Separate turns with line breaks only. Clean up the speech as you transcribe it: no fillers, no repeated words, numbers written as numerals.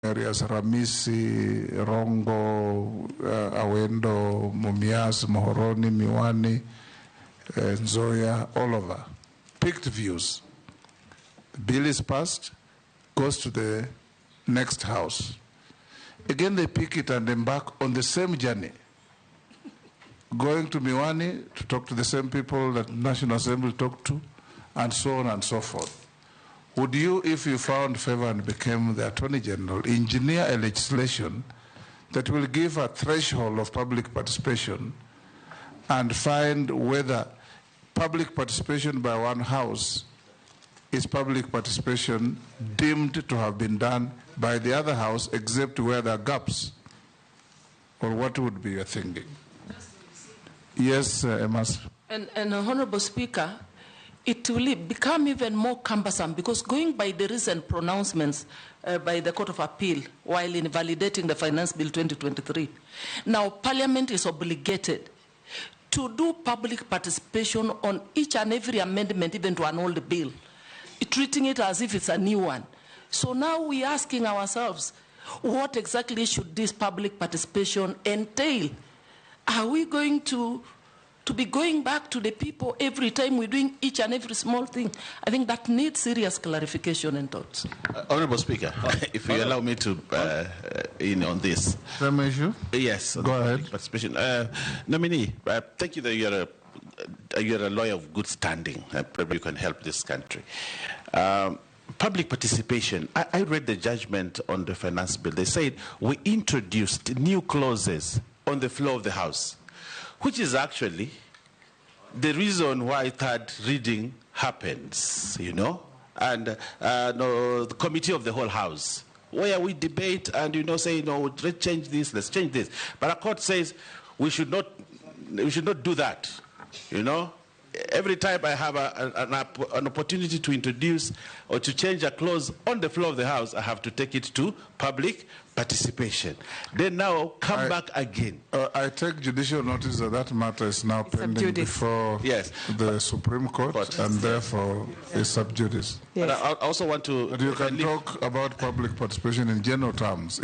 areas, Ramisi, Rongo, Awendo, Mumias, Mohoroni, Miwani, Nzoia, all over. Picked views. The bill is passed, goes to the next house. Again, they pick it and embark on the same journey. Going to Miwani to talk to the same people that National Assembly talked to, and so on and so forth. Would you, if you found favor and became the Attorney General, engineer a legislation that will give a threshold of public participation and find whether public participation by one house is public participation deemed to have been done by the other house, except where there are gaps? Or what would be your thinking? Yes, Emma.
And Honorable Speaker, it will become even more cumbersome because going by the recent pronouncements by the Court of Appeal while invalidating the Finance Bill 2023, now Parliament is obligated to do public participation on each and every amendment, even to an old bill, treating it as if it's a new one. So now we're asking ourselves, what exactly should this public participation entail? Are we going to be going back to the people every time we're doing each and every small thing? I think that needs serious clarification and thoughts.
Honorable Speaker, if you allow me to in on this.
Same issue?
Yes.
Go ahead.
Participation. Nominee, thank you that you're a lawyer of good standing. Probably you can help this country. Public participation. I read the judgment on the finance bill. They said we introduced new clauses on the floor of the House, which is actually the reason why third reading happens, you know, and the committee of the whole House, where we debate and, you know, say, no, let's change this, let's change this. But our court says we should not do that, you know. Every time I have an opportunity to introduce or to change a clause on the floor of the House, I have to take it to public participation. Then now come back again.
I take judicial notice that that matter is now pending before the Supreme Court, and therefore is sub judice.
Yes. But I also want to...
But you can talk about public participation in general terms.